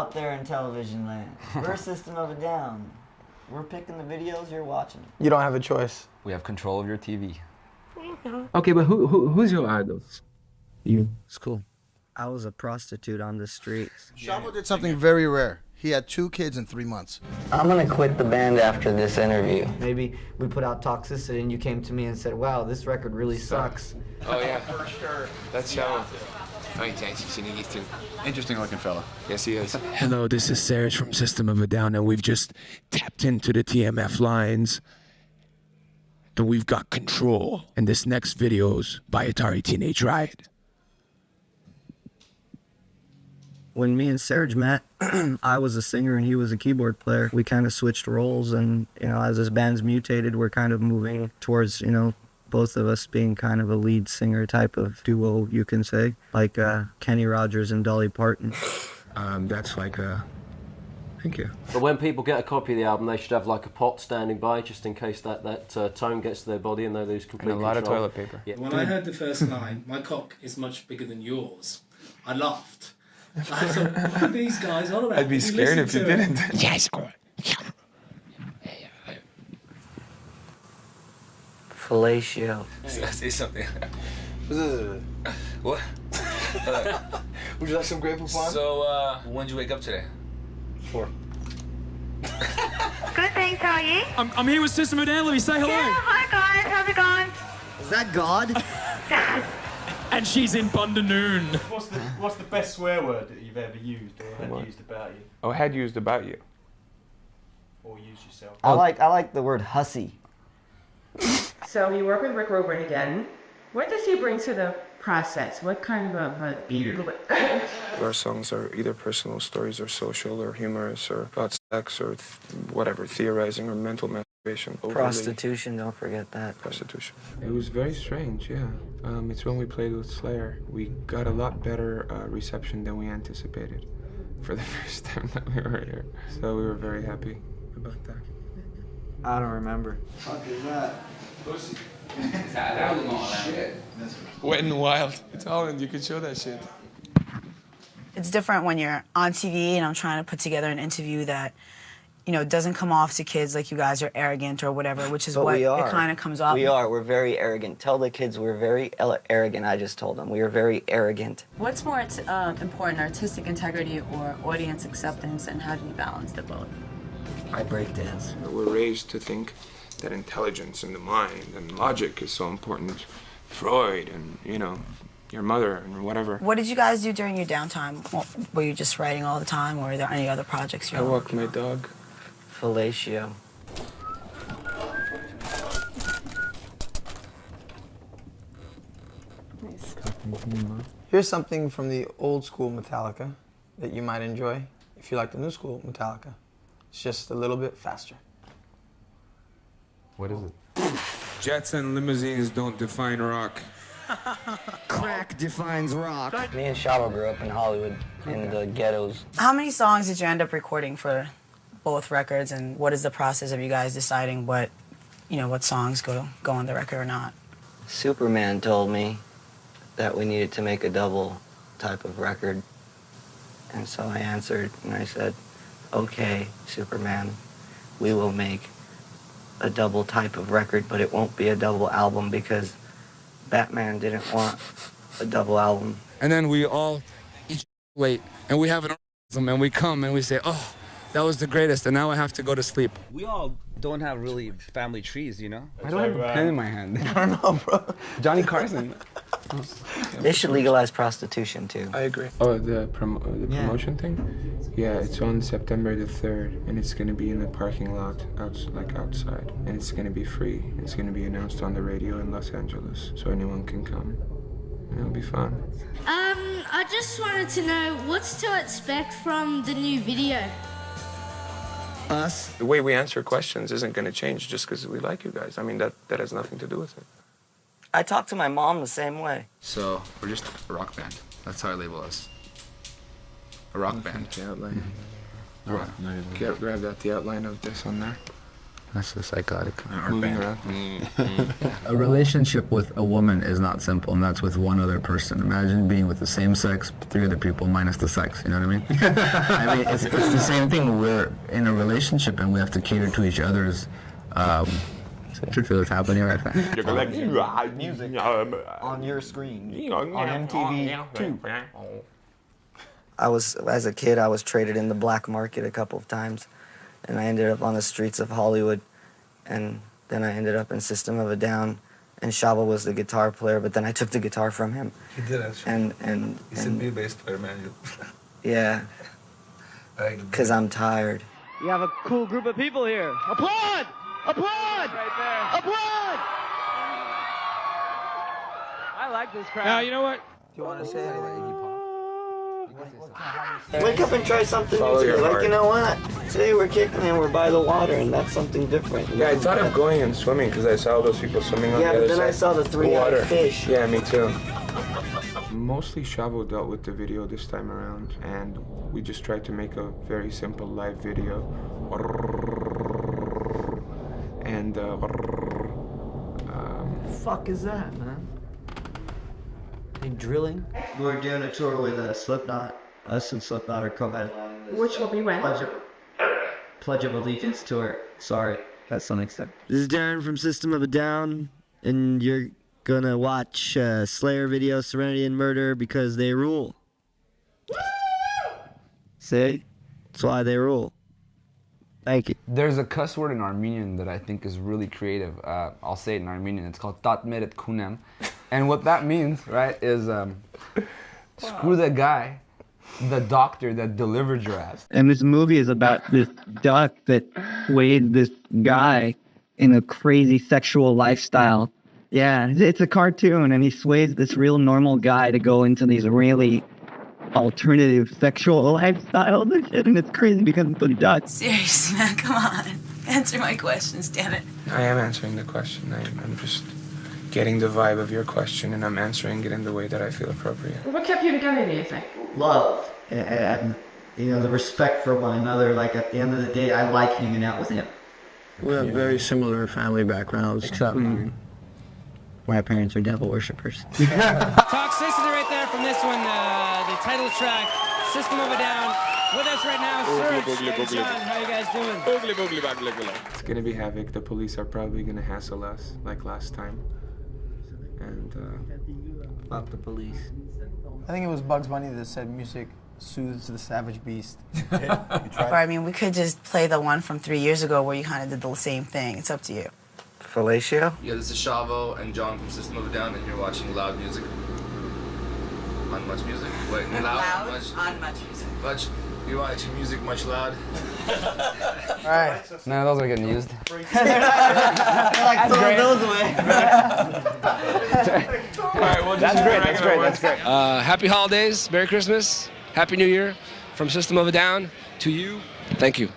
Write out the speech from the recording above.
out there in television land. We're System of a Down. We're picking the videos, you're watching. You don't have a choice. We have control of your TV. Okay, but who's your idols? You. It's cool. I was a prostitute on the street. Shavo did something very rare. He had 2 kids in 3 months. I'm gonna quit the band after this interview. Maybe we put out Toxicity and you came to me and said, wow, this record really sucks. Oh yeah, that's Shavo. Oh, he's too. Interesting looking fella. Yes, he is. Hello, this is Serge from System of a Down, and we've just tapped into the TMF lines. And we've got control. And this next video's by Atari Teenage Riot. When me and Serge met, I was a singer and he was a keyboard player. We kind of switched roles, and as this band's mutated, we're kind of moving towards both of us being kind of a lead singer type of duo, you can say, like Kenny Rogers and Dolly Parton. That's like a... Thank you. But when people get a copy of the album, they should have like a pot standing by, just in case that tone gets to their body and they lose complete And a lot of control. toilet paper. Yeah. When I heard the first line, my cock is much bigger than yours, I laughed. I thought, what are these guys on about? I'd be scared if you didn't. Yes, Fellatio. Say something. What? Would you like some Grey Poupon? So, when did you wake up today? 4. Good, thanks. How are you? I'm here with System of a Down. Let me say hello. Yeah, hi guys. How's it going? Is that God? And she's in Bundanoon. What's the best swear word that you've ever used or had used about you? Oh, had used about you. Or used yourself? I like the word hussy. So you work with Rick Rubin again. What does he bring to the process? What kind of a beer? Our songs are either personal stories or social or humorous or about sex or whatever, theorizing or mental masturbation. Prostitution, don't forget that. Prostitution. It was very strange, yeah. It's when we played with Slayer. We got a lot better reception than we anticipated for the first time that we were here. So we were very happy about that. I don't remember. Fuck is that? Wet and Wild. It's Holland, you can show that shit. It's different when you're on TV and I'm trying to put together an interview that, doesn't come off to kids like you guys are arrogant or whatever, which is what it kind of comes off. We are. We're very arrogant. Tell the kids we're very arrogant. I just told them. We are very arrogant. What's more important, artistic integrity or audience acceptance, and how do you balance the both? I break dance. We're raised to think that intelligence in the mind and logic is so important. Freud and, your mother and whatever. What did you guys do during your downtime? Were you just writing all the time, or are there any other projects you're I on? walk my dog. Fellatio. Here's something from the old school Metallica that you might enjoy if you like the new school Metallica. It's just a little bit faster. What is it? Jets and limousines don't define rock. Crack defines rock. Me and Shavo grew up in Hollywood, in the ghettos. How many songs did you end up recording for both records, and what is the process of you guys deciding what songs go on the record or not? Superman told me that we needed to make a double type of record. And so I answered and I said, okay, Superman, we will make a double type of record, but it won't be a double album because Batman didn't want a double album. And then we all wait, and we have an orgasm, and we come and we say, oh, that was the greatest, and now I have to go to sleep. We all don't have really family trees, I don't have a pen in my hand. I don't know, bro. Johnny Carson. They should legalize prostitution too. I agree. Oh, the promotion thing? Yeah, it's on September the 3rd, and it's going to be in the parking lot, outside. And it's going to be free. It's going to be announced on the radio in Los Angeles, so anyone can come. And it'll be fun. I just wanted to know what's to expect from the new video. Us? The way we answer questions isn't going to change just because we like you guys. I mean, that has nothing to do with it. I talk to my mom the same way. So, we're just a rock band. That's how I label us. A rock band. The outline. Grab that, the outline of this on there. That's the psychotic. Moving around. A relationship with a woman is not simple, and that's with one other person. Imagine being with the same sex, 3 other people minus the sex, you know what I mean? I mean, it's the same thing. We're in a relationship and we have to cater to each other's, should feel what's happening right now. Music on your screen, on MTV too. As a kid, I was traded in the black market a couple of times, and I ended up on the streets of Hollywood, and then I ended up in System of a Down, and Shaba was the guitar player, but then I took the guitar from him. He did actually. And He's a new bass player, man. yeah, because I'm tired. You have a cool group of people here. Applaud! Applaud! Right there. Applaud! I like this crowd. Now, you know what? Do you want to say anything? Wake up and try something Follow new. your Like, heart. you know what? Today we're kicking and we're by the water, and that's something different. Yeah, I thought of going and swimming because I saw all those people swimming on Yeah, the but other then side. I saw the 3-eyed fish. Yeah, me too. Mostly Shavo dealt with the video this time around, and we just tried to make a very simple live video. And fuck is that, man? They drilling? We're doing a tour with Slipknot. Us and Slipknot are coming. Which will be when? Pledge of Allegiance tour. Sorry, that's unacceptable. This is Darren from System of a Down, and you're gonna watch Slayer video Serenity and Murder because they rule. See? That's why they rule. Thank you. There's a cuss word in Armenian that I think is really creative. I'll say it in Armenian. It's called Tatmeret Kunem. And what that means, right, is screw the guy, the doctor that delivered your ass. And this movie is about this duck that sways this guy in a crazy sexual lifestyle. Yeah, it's a cartoon, and he sways this real normal guy to go into these really alternative sexual lifestyles and shit, and it's crazy because it's a duck. Seriously, man, come on. Answer my questions, damn it. I am answering the question. I'm just getting the vibe of your question, and I'm answering it in the way that I feel appropriate. What kept you together, do you think? Love and the respect for one another. Like, at the end of the day, I like hanging out with him. We have very similar family backgrounds, except my parents are devil worshippers. Toxicity right there from this one, the title track, System of a Down. With us right now, Serge and John. How you guys doing? It's gonna be havoc. The police are probably gonna hassle us like last time. And Fuck the police. I think it was Bugs Bunny that said music soothes the savage beast. Or, I mean, we could just play the one from 3 years ago where you kind of did the same thing. It's up to you. Fellatio? Yeah, this is Shavo and John from System of a Down, and you're watching Loud Music. On Much Music? Wait, Loud? On Much Music. Much? You're watching music much loud? Alright. No, those are getting used. Like, throw those away. Alright, well, That's great. Happy holidays, Merry Christmas, Happy New Year from System of a Down to you. Thank you.